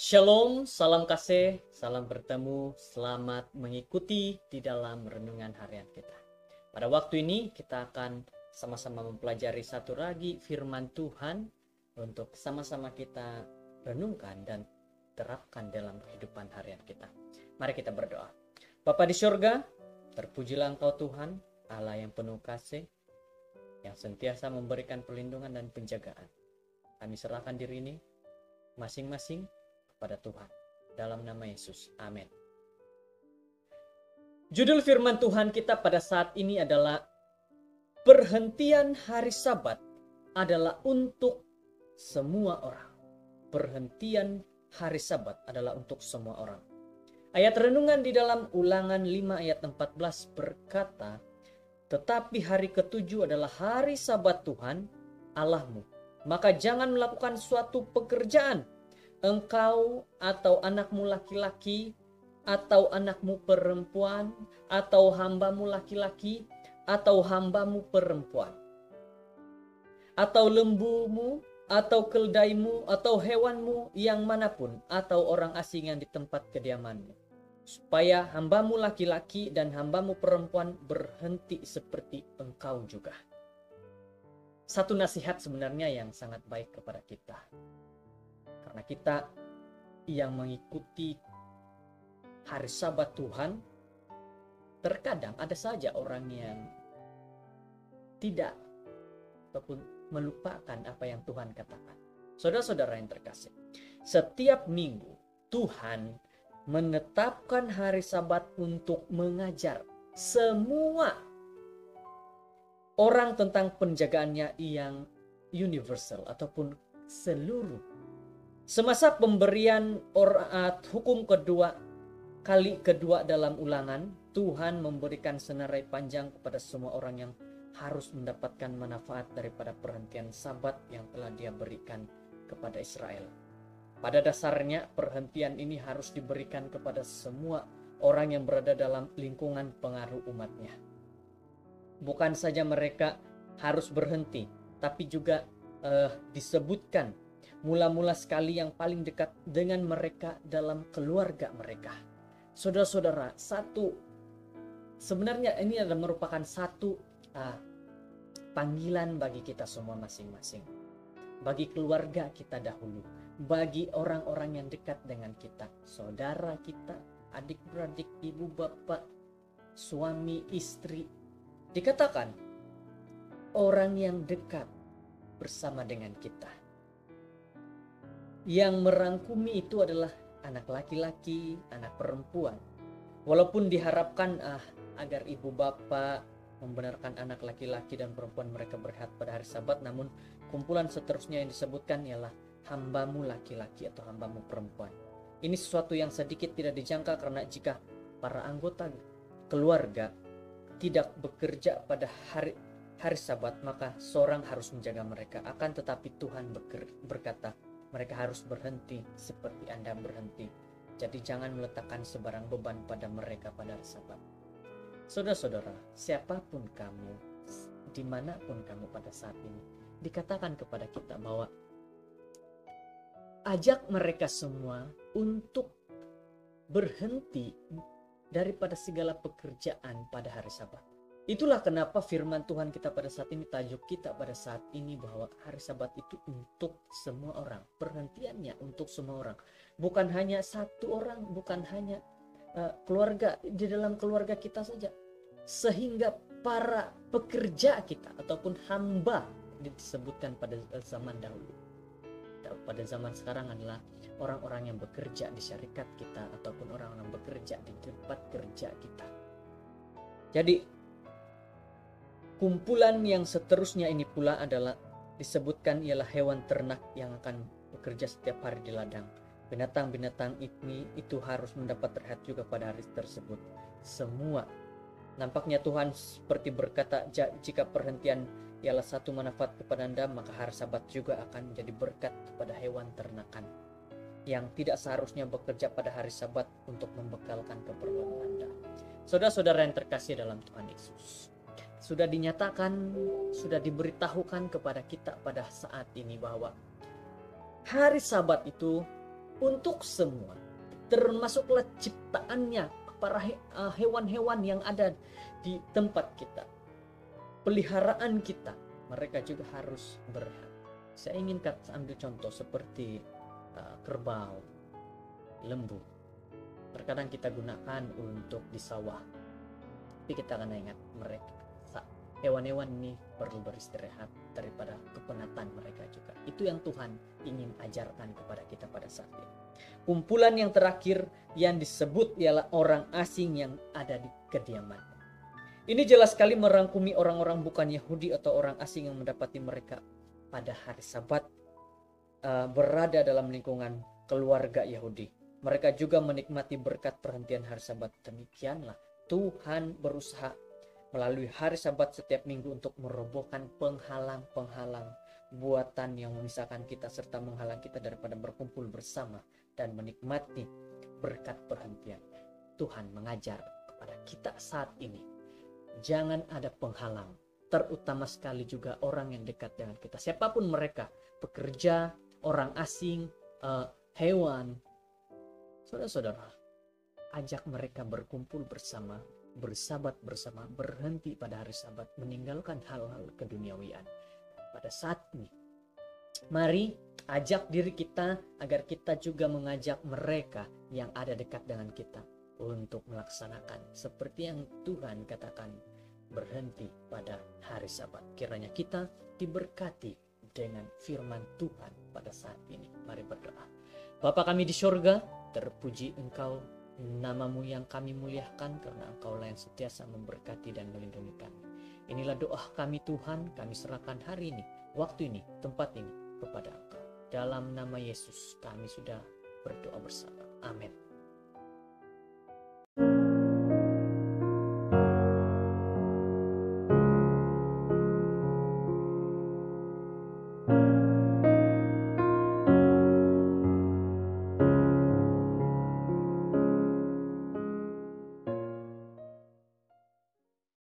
Shalom, salam kasih, salam bertemu, selamat mengikuti di dalam renungan harian kita. Pada waktu ini kita akan sama-sama mempelajari satu lagi firman Tuhan untuk sama-sama kita renungkan dan terapkan dalam kehidupan harian kita. Mari kita berdoa. Bapa di surga, terpujilah Engkau Tuhan, Allah yang penuh kasih, yang sentiasa memberikan perlindungan dan penjagaan. Kami serahkan diri ini masing-masing pada Tuhan. Dalam nama Yesus. Amin. Judul firman Tuhan kita pada saat ini adalah perhentian hari Sabat adalah untuk semua orang. Perhentian hari Sabat adalah untuk semua orang. Ayat renungan di dalam Ulangan 5 ayat 14 berkata, "Tetapi hari ketujuh adalah hari Sabat Tuhan Allahmu. Maka jangan melakukan suatu pekerjaan, engkau atau anakmu laki-laki, atau anakmu perempuan, atau hambamu laki-laki, atau hambamu perempuan, atau lembumu, atau keldaimu, atau hewanmu yang manapun, atau orang asing yang di tempat kediamanmu, supaya hambamu laki-laki dan hambamu perempuan berhenti seperti engkau juga." Satu nasihat sebenarnya yang sangat baik kepada kita. Karena kita yang mengikuti hari Sabat Tuhan, terkadang ada saja orang yang tidak ataupun melupakan apa yang Tuhan katakan. Saudara-saudara yang terkasih, setiap minggu Tuhan menetapkan hari Sabat untuk mengajar semua orang tentang penjagaannya yang universal ataupun seluruh. Semasa pemberian hukum kali kedua dalam Ulangan, Tuhan memberikan senarai panjang kepada semua orang yang harus mendapatkan manfaat daripada perhentian Sabat yang telah Dia berikan kepada Israel. Pada dasarnya perhentian ini harus diberikan kepada semua orang yang berada dalam lingkungan pengaruh umatnya. Bukan saja mereka harus berhenti, tapi juga disebutkan mula-mula sekali yang paling dekat dengan mereka dalam keluarga mereka. Saudara-saudara, sebenarnya ini adalah merupakan satu panggilan bagi kita semua masing-masing. Bagi keluarga kita dahulu, bagi orang-orang yang dekat dengan kita, saudara kita, adik-beradik, ibu bapak, suami istri. Dikatakan orang yang dekat bersama dengan kita. Yang merangkumi itu adalah anak laki-laki, anak perempuan. Walaupun diharapkan agar ibu bapak membenarkan anak laki-laki dan perempuan mereka berehat pada hari Sabat, namun kumpulan seterusnya yang disebutkan ialah hambamu laki-laki atau hambamu perempuan. Ini sesuatu yang sedikit tidak dijangka, karena jika para anggota keluarga tidak bekerja pada hari Sabat, maka seorang harus menjaga mereka. Akan tetapi Tuhan berkata, mereka harus berhenti seperti Anda berhenti. Jadi jangan meletakkan sebarang beban pada mereka pada hari Sabat. Saudara-saudara, siapapun kamu, dimanapun kamu pada saat ini, dikatakan kepada kita bahwa ajak mereka semua untuk berhenti daripada segala pekerjaan pada hari Sabat. Itulah kenapa firman Tuhan kita pada saat ini, tajuk kita pada saat ini, bahwa hari Sabat itu untuk semua orang. Perhentiannya untuk semua orang. Bukan hanya satu orang, bukan hanya keluarga, di dalam keluarga kita saja. Sehingga para pekerja kita ataupun hamba disebutkan pada zaman dahulu. Pada zaman sekarang adalah orang-orang yang bekerja di syarikat kita ataupun orang-orang bekerja di tempat kerja kita. Jadi kumpulan yang seterusnya ini pula adalah disebutkan ialah hewan ternak yang akan bekerja setiap hari di ladang. Binatang-binatang ini itu harus mendapat rehat juga pada hari tersebut. Semua. Nampaknya Tuhan seperti berkata, jika perhentian ialah satu manfaat kepada Anda, maka hari Sabat juga akan menjadi berkat kepada hewan ternakan yang tidak seharusnya bekerja pada hari Sabat untuk membekalkan keperluan Anda. Saudara-saudara yang terkasih dalam Tuhan Yesus, sudah dinyatakan, sudah diberitahukan kepada kita pada saat ini bahwa hari Sabat itu untuk semua, termasuklah ciptaannya, para hewan-hewan yang ada di tempat kita, peliharaan kita, mereka juga harus berehat. Saya ingin ambil contoh seperti kerbau, lembu. Terkadang kita gunakan untuk di sawah, tapi kita akan ingat mereka, hewan-hewan ini perlu beristirahat daripada kepenatan mereka juga. Itu yang Tuhan ingin ajarkan kepada kita pada saat ini. Kumpulan yang terakhir yang disebut ialah orang asing yang ada di kediaman. Ini jelas sekali merangkumi orang-orang bukan Yahudi atau orang asing yang mendapati mereka pada hari Sabat berada dalam lingkungan keluarga Yahudi. Mereka juga menikmati berkat perhentian hari Sabat. Demikianlah Tuhan berusaha melalui hari Sabat setiap minggu untuk merobohkan penghalang-penghalang buatan yang memisahkan kita serta menghalang kita daripada berkumpul bersama dan menikmati berkat perhentian. Tuhan mengajar kepada kita saat ini, jangan ada penghalang, terutama sekali juga orang yang dekat dengan kita, siapapun mereka, pekerja, orang asing, hewan. Saudara-saudara, ajak mereka berkumpul bersama, bersabat bersama, berhenti pada hari Sabat, meninggalkan hal-hal keduniawian. Pada saat ini, mari ajak diri kita agar kita juga mengajak mereka yang ada dekat dengan kita untuk melaksanakan seperti yang Tuhan katakan, berhenti pada hari Sabat. Kiranya kita diberkati dengan firman Tuhan pada saat ini. Mari berdoa. Bapa kami di surga, terpuji Engkau, namamu yang kami muliakan karena Engkaulah yang sentiasa memberkati dan melindungi kami. Inilah doa kami Tuhan, kami serahkan hari ini, waktu ini, tempat ini kepada Engkau. Dalam nama Yesus kami sudah berdoa bersama. Amin.